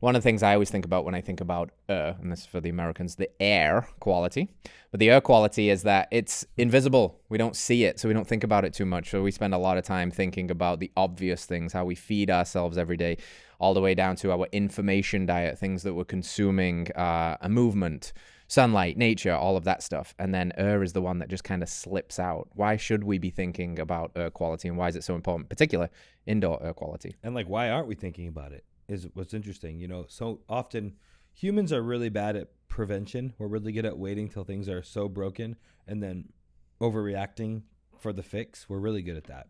one of the things I always think about when I think about and this is for the Americans, the air quality. But the air quality is that it's invisible. We don't see it, so we don't think about it too much. So we spend a lot of time thinking about the obvious things, how we feed ourselves every day, all the way down to our information diet, things that we're consuming, a movement, sunlight, nature, all of that stuff. And then air is the one that just kind of slips out. Why should we be thinking about air quality, and why is it so important, particular indoor air quality? And like, why aren't we thinking about it is what's interesting. So often humans are really bad at prevention. We're really good at waiting till things are so broken and then overreacting for the fix. We're really good at that.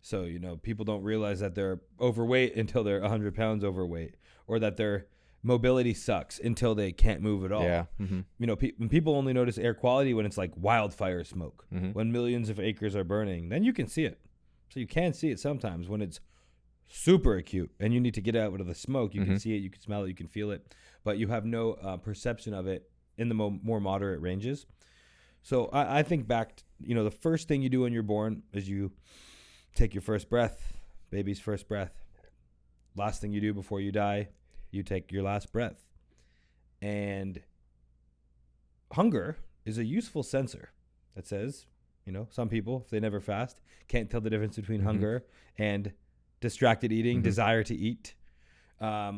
So, people don't realize that they're overweight until they're 100 pounds overweight, or that their mobility sucks until they can't move at all. Yeah. Mm-hmm. People only notice air quality when it's like wildfire smoke, when millions of acres are burning. Then you can see it. So you can see it sometimes when it's super acute and you need to get out of the smoke. You can see it, you can smell it, you can feel it, but you have no perception of it in the more moderate ranges. So I think back, the first thing you do when you're born is you take your first breath, baby's first breath. Last thing you do before you die, you take your last breath. And hunger is a useful sensor that says, some people, if they never fast, can't tell the difference between hunger and distracted eating, desire to eat. But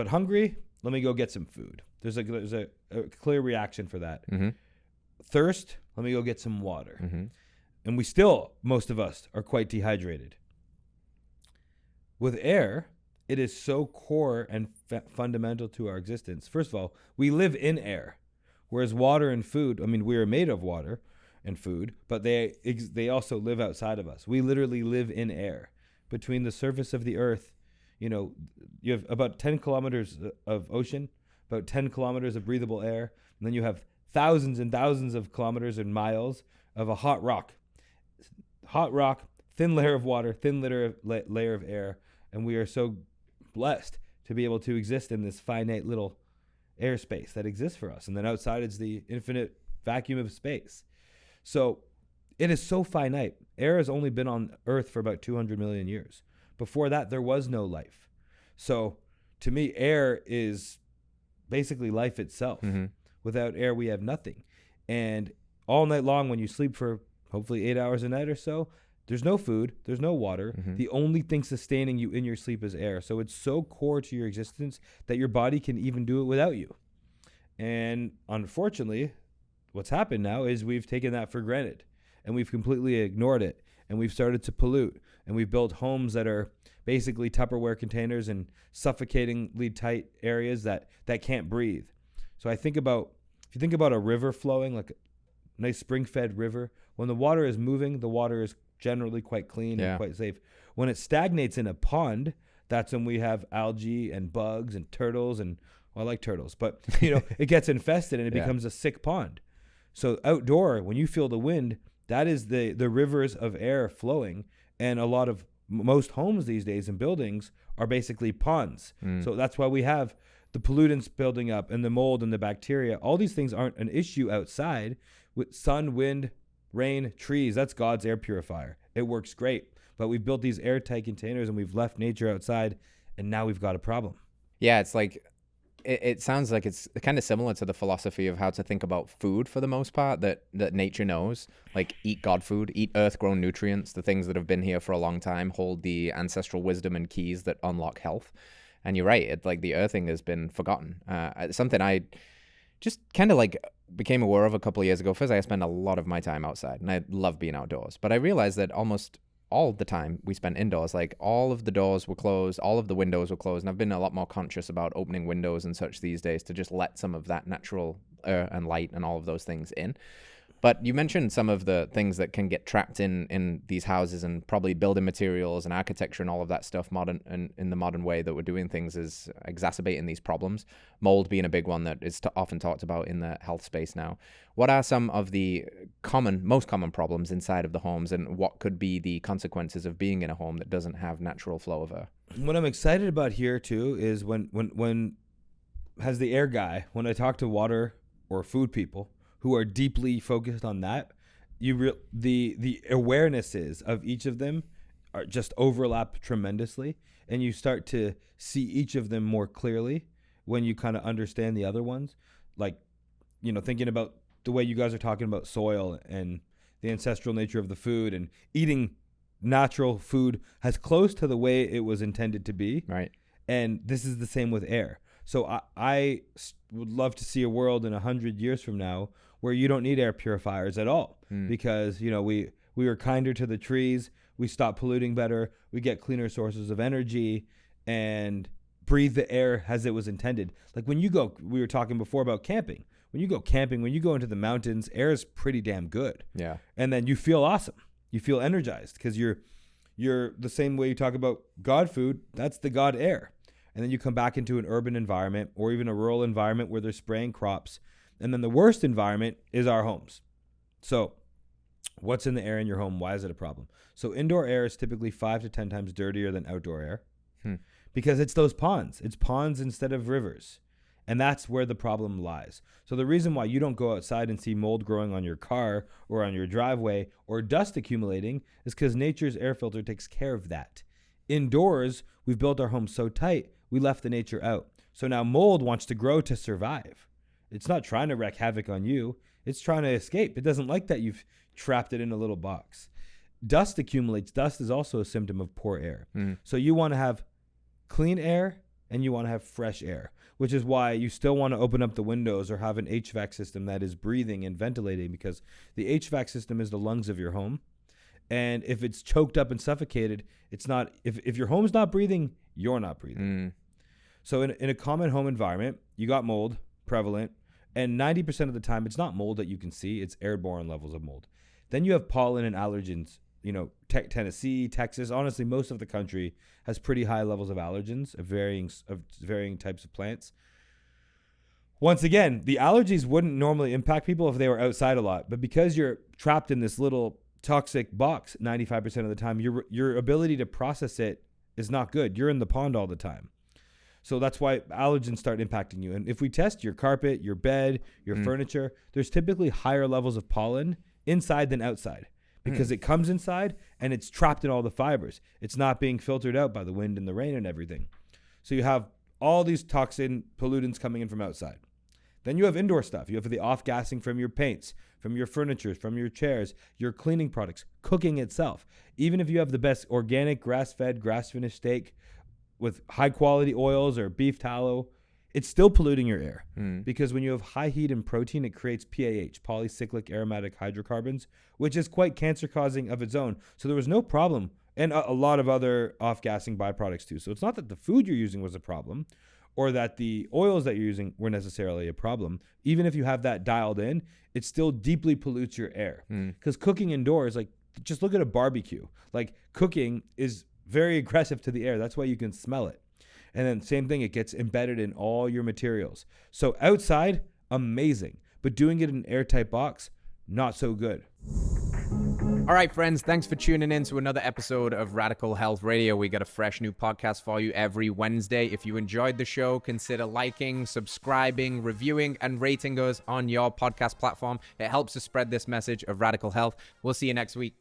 hungry, let me go get some food. There's a clear reaction for that. Thirst, let me go get some water. And we still, most of us, are quite dehydrated. With air, it is so core and fundamental to our existence. First of all, we live in air, whereas water and food, we are made of water and food, but they also live outside of us. We literally live in air. Between the surface of the earth, you have about 10 kilometers of ocean, about 10 kilometers of breathable air, and then you have thousands and thousands of kilometers and miles of a hot rock, thin layer of water, thin layer of air, and we are so blessed to be able to exist in this finite little airspace that exists for us. And then outside is the infinite vacuum of space. So it is so finite. Air has only been on Earth for about 200 million years. Before that, there was no life. So to me, air is basically life itself. Without air, we have nothing. And all night long, when you sleep for hopefully 8 hours a night or so, there's no food, there's no water. The only thing sustaining you in your sleep is air. So it's so core to your existence that your body can even do it without you. And unfortunately, what's happened now is we've taken that for granted and we've completely ignored it, and we've started to pollute, and we've built homes that are basically Tupperware containers in suffocatingly tight areas that can't breathe. So if you think about a river flowing, like a nice spring-fed river, when the water is moving, the water is generally quite clean and quite safe. When it stagnates in a pond, that's when we have algae and bugs and turtles, and I like turtles, but it gets infested and it becomes a sick pond. So outdoor, when you feel the wind, that is the rivers of air flowing, and most homes these days and buildings are basically ponds. So that's why we have the pollutants building up and the mold and the bacteria. All these things aren't an issue outside with sun, wind, rain, trees. That's God's air purifier. It works great. But we've built these airtight containers and we've left nature outside, and now we've got a problem. Yeah, it's like, it sounds like it's kind of similar to the philosophy of how to think about food for the most part, that nature knows. Like, eat God food, eat earth-grown nutrients, the things that have been here for a long time, hold the ancestral wisdom and keys that unlock health. And you're right, it's like the earthing has been forgotten. Something I just kind of like became aware of a couple of years ago. First, I spend a lot of my time outside, and I love being outdoors. But I realized that almost all the time we spent indoors, like all of the doors were closed, all of the windows were closed, and I've been a lot more conscious about opening windows and such these days to just let some of that natural air and light and all of those things in. But you mentioned some of the things that can get trapped in these houses, and probably building materials and architecture and all of that stuff modern, and in the modern way that we're doing things is exacerbating these problems. Mold being a big one that is often talked about in the health space now. What are some of the most common problems inside of the homes, and what could be the consequences of being in a home that doesn't have natural flow of air? What I'm excited about here too is when as the air guy, when I talk to water or food people who are deeply focused on that, the awarenesses of each of them are just overlap tremendously. and you start to see each of them more clearly when you kind of understand the other ones. Like, thinking about the way you guys are talking about soil and the ancestral nature of the food, and eating natural food as close to the way it was intended to be. Right. And this is the same with air. So I would love to see a world in 100 years from now where you don't need air purifiers at all, because, we were kinder to the trees. We stopped polluting better. We get cleaner sources of energy and breathe the air as it was intended. Like when you go, we were talking before about camping. When you go camping, when you go into the mountains, air is pretty damn good. Yeah. And then you feel awesome. You feel energized because you're the same way you talk about God food. That's the God air. And then you come back into an urban environment or even a rural environment where they're spraying crops. And then the worst environment is our homes. So what's in the air in your home? Why is it a problem? So indoor air is typically 5 to 10 times dirtier than outdoor air because it's those ponds. It's ponds instead of rivers. And that's where the problem lies. So the reason why you don't go outside and see mold growing on your car or on your driveway or dust accumulating is because nature's air filter takes care of that. Indoors, we've built our homes so tight, we left the nature out. So now mold wants to grow to survive. It's not trying to wreak havoc on you. It's trying to escape. It doesn't like that you've trapped it in a little box. Dust accumulates. Dust is also a symptom of poor air. So you want to have clean air and you want to have fresh air, which is why you still want to open up the windows or have an HVAC system that is breathing and ventilating, because the HVAC system is the lungs of your home. And if it's choked up and suffocated, it's not, if your home's not breathing, you're not breathing. So in a common home environment, you got mold prevalent, and 90% of the time it's not mold that you can see, it's airborne levels of mold. Then you have pollen and allergens. Tennessee, Texas, honestly, most of the country has pretty high levels of allergens of varying types of plants. Once again, the allergies wouldn't normally impact people if they were outside a lot, but because you're trapped in this little toxic box 95% of the time, your ability to process it is not good. You're in the pond all the time. So that's why allergens start impacting you. And if we test your carpet, your bed, your furniture, there's typically higher levels of pollen inside than outside, because it comes inside and it's trapped in all the fibers. It's not being filtered out by the wind and the rain and everything. So you have all these toxin pollutants coming in from outside. Then you have indoor stuff. You have the off-gassing from your paints, from your furniture, from your chairs, your cleaning products, cooking itself. Even if you have the best organic, grass-fed, grass-finished steak with high-quality oils or beef tallow, it's still polluting your air, because when you have high heat and protein, it creates PAH, polycyclic aromatic hydrocarbons, which is quite cancer-causing of its own. So there was no problem, and a lot of other off-gassing byproducts too. So it's not that the food you're using was a problem or that the oils that you're using were necessarily a problem. Even if you have that dialed in, it still deeply pollutes your air. Because cooking indoors, like, just look at a barbecue. Like, cooking is very aggressive to the air. That's why you can smell it. And then same thing, it gets embedded in all your materials. So outside, amazing. But doing it in an airtight box, not so good. All right, friends, thanks for tuning in to another episode of Radical Health Radio. We got a fresh new podcast for you every Wednesday. If you enjoyed the show, consider liking, subscribing, reviewing, and rating us on your podcast platform. It helps to spread this message of radical health. We'll see you next week.